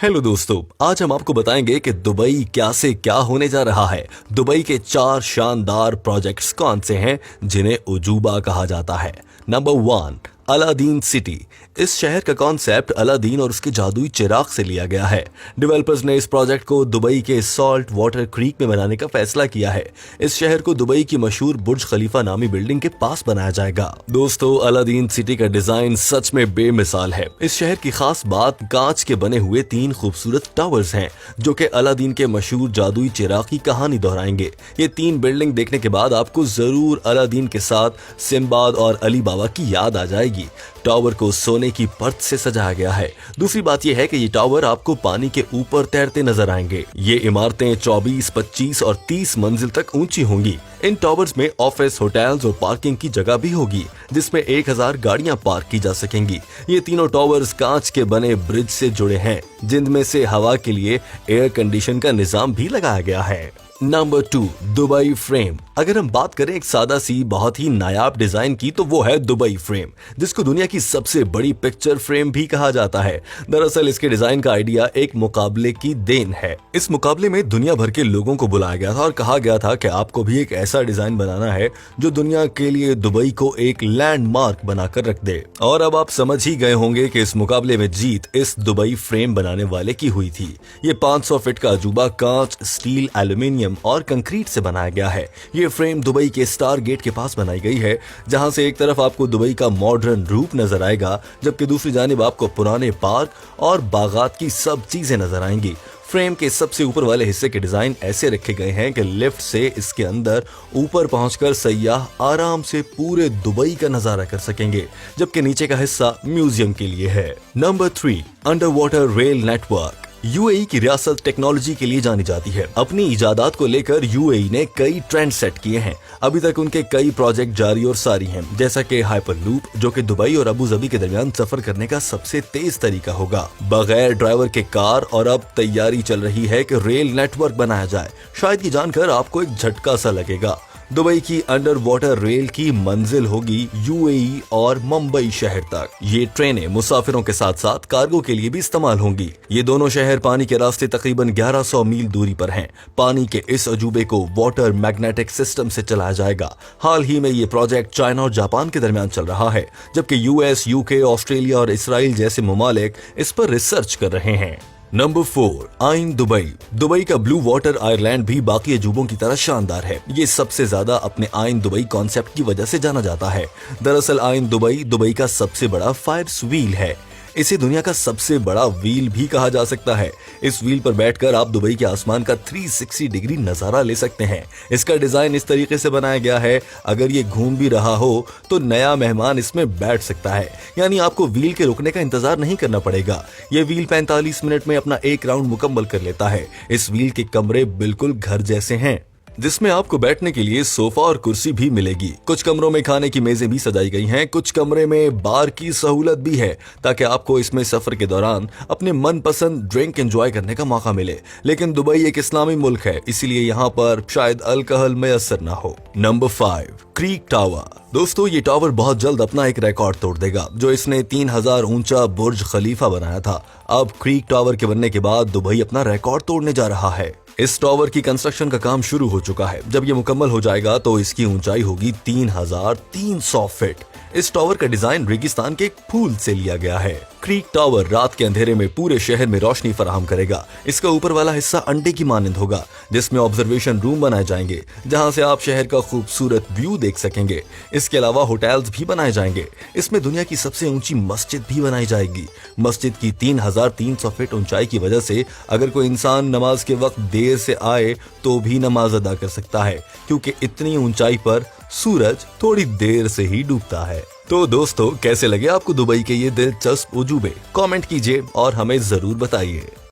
Hello दोस्तों, आज हम आपको बताएंगे कि दुबई क्या से क्या होने जा रहा है। दुबई के 4 शानदार प्रोजेक्ट्स कौन से हैं जिन्हें उजूबा कहा जाता है। Number 1, Aladdin city. इस शहर का कॉन्सेप्ट अलादीन और उसके जादुई चिराग से लिया गया है। डेवलपर्स ने इस प्रोजेक्ट को दुबई के सॉल्ट वाटर क्रीक में बनाने का फैसला किया है। इस शहर को दुबई की मशहूर बुर्ज खलीफा नामी बिल्डिंग के पास बनाया जाएगा। दोस्तों, अलादीन सिटी का डिजाइन सच में बेमिसाल है। इस शहर की खास बात कांच के बने हुए 3 खूबसूरत टावर्स हैं जो कि अलादीन के मशहूर जादुई चिराग की कहानी दोहराएंगे। ये 3 बिल्डिंग देखने के बाद आपको जरूर अलादीन के साथ सिंबाद और अली बाबा की याद आ जाएगी। टावर को सोने की परत से सजाया गया है। दूसरी बात यह है कि ये टावर आपको पानी के ऊपर तैरते नजर आएंगे। ये इमारतें 24, 25 और 30 मंजिल तक ऊंची होंगी। इन टावर्स में ऑफिस, होटल्स और पार्किंग की जगह भी होगी जिसमें 1000 गाड़ियां पार्क की जा सकेंगी। ये तीनों टावर्स कांच के बने ब्रिज से जुड़े हैं जिनमें से हवा के लिए एयर कंडीशन का निजाम भी लगाया गया है। Number 2, Dubai frame. अगर हम बात करें एक सादा सी बहुत ही नायाब डिजाइन की तो वो है दुबई फ्रेम, जिसको दुनिया की सबसे बड़ी पिक्चर फ्रेम भी कहा जाता है। दरअसल इसके डिजाइन का आइडिया एक मुकाबले की देन है। इस मुकाबले में दुनिया भर के लोगों को बुलाया गया था और कहा गया था कि आपको भी एक ऐसा डिजाइन बनाना है जो दुनिया के लिए दुबई को एक लैंडमार्क बनाकर रख दे। और अब आप समझ ही गए होंगे कि इस मुकाबले में जीत इस दुबई फ्रेम बनाने वाले की हुई थी। ये 500 फीट का अजूबा कांच, स्टील, एल्यूमिनियम और कंक्रीट से बनाया गया है। ये फ्रेम दुबई के स्टार गेट के पास बनाई गई है, जहां से एक तरफ आपको दुबई का मॉडर्न रूप नजर आएगा जबकि दूसरी जानिब आपको पुराने पार्क और बागात की सब चीजें नजर आएंगी। फ्रेम के सबसे ऊपर वाले हिस्से के डिजाइन ऐसे रखे गए हैं कि लिफ्ट से इसके अंदर ऊपर पहुंचकर सयाह आराम से पूरे दुबई का नजारा कर सकेंगे, जबकि नीचे का हिस्सा म्यूजियम के लिए है। Number 3, under water rail network. UAE की रियासत टेक्नोलॉजी के लिए जानी जाती है। अपनी इजादात को लेकर यूएई ने कई ट्रेंड सेट किए हैं। अभी तक उनके कई प्रोजेक्ट जारी और सारी हैं, जैसा कि हाइपरलूप, जो कि दुबई और अबू धाबी के दरमियान सफर करने का सबसे तेज तरीका होगा, बगैर ड्राइवर के कार, और अब तैयारी चल रही है कि रेल नेटवर्क बनाया जाए। शायद ये जानकर आपको एक झटका सा लगेगा। दुबई की अंडर वाटर रेल की मंजिल होगी यूएई और मुंबई शहर तक। ये ट्रेनें मुसाफिरों के साथ साथ कार्गो के लिए भी इस्तेमाल होंगी। ये दोनों शहर पानी के रास्ते तकरीबन 1100 मील दूरी पर हैं। पानी के इस अजूबे को वाटर मैग्नेटिक सिस्टम से चलाया जाएगा। हाल ही में ये प्रोजेक्ट चाइना और जापान के दरमियान चल रहा है, जबकि यूएस, यूके, ऑस्ट्रेलिया और इसराइल जैसे ममालिक इस पर रिसर्च कर रहे हैं। नंबर 4, आइन दुबई। दुबई का ब्लू वाटर आयरलैंड भी बाकी अजूबों की तरह शानदार है। ये सबसे ज्यादा अपने आइन दुबई कॉन्सेप्ट की वजह से जाना जाता है। दरअसल आइन दुबई दुबई का सबसे बड़ा फायर्स व्हील है। इसे दुनिया का सबसे बड़ा व्हील भी कहा जा सकता है। इस व्हील पर बैठकर आप दुबई के आसमान का 360 डिग्री नजारा ले सकते हैं। इसका डिजाइन इस तरीके से बनाया गया है, अगर ये घूम भी रहा हो तो नया मेहमान इसमें बैठ सकता है, यानी आपको व्हील के रुकने का इंतजार नहीं करना पड़ेगा। ये व्हील 45 मिनट में अपना एक राउंड मुकम्मल कर लेता है। इस व्हील के कमरे बिल्कुल घर जैसे हैं, जिसमें आपको बैठने के लिए सोफा और कुर्सी भी मिलेगी। कुछ कमरों में खाने की मेजें भी सजाई गई हैं। कुछ कमरे में बार की सहूलत भी है ताकि आपको इसमें सफर के दौरान अपने मनपसंद ड्रिंक एंजॉय करने का मौका मिले। लेकिन दुबई एक इस्लामी मुल्क है, इसीलिए यहाँ पर शायद अल्कोहल मैसर ना हो। Number 5, creek tower. दोस्तों, ये टावर बहुत जल्द अपना एक रिकॉर्ड तोड़ देगा, जो इसने 3000 ऊंचा बुर्ज खलीफा बनाया था। अब क्रीक टावर के बनने के बाद दुबई अपना रिकॉर्ड तोड़ने जा रहा है। इस टावर की कंस्ट्रक्शन का काम शुरू हो चुका है। जब ये मुकम्मल हो जाएगा तो इसकी ऊंचाई होगी 3300 फीट। इस टावर का डिजाइन रेगिस्तान के एक फूल से लिया गया है। क्रीक टावर रात के अंधेरे में पूरे शहर में रोशनी फराहम करेगा। इसका ऊपर वाला हिस्सा अंडे की मानिंद होगा, जिसमें ऑब्जर्वेशन रूम बनाए जाएंगे जहां से आप शहर का खूबसूरत व्यू देख सकेंगे। इसके अलावा होटल्स भी बनाए जाएंगे। इसमें दुनिया की सबसे ऊंची मस्जिद भी बनाई जाएगी। मस्जिद की 3300 फीट ऊंचाई की वजह से अगर कोई इंसान नमाज के वक्त देर से आए तो भी नमाज अदा कर सकता है, क्योंकि इतनी ऊंचाई पर सूरज थोड़ी देर से ही डूबता है। तो दोस्तों, कैसे लगे आपको दुबई के ये दिलचस्प उजूबे? कमेंट कीजिए और हमें जरूर बताइए।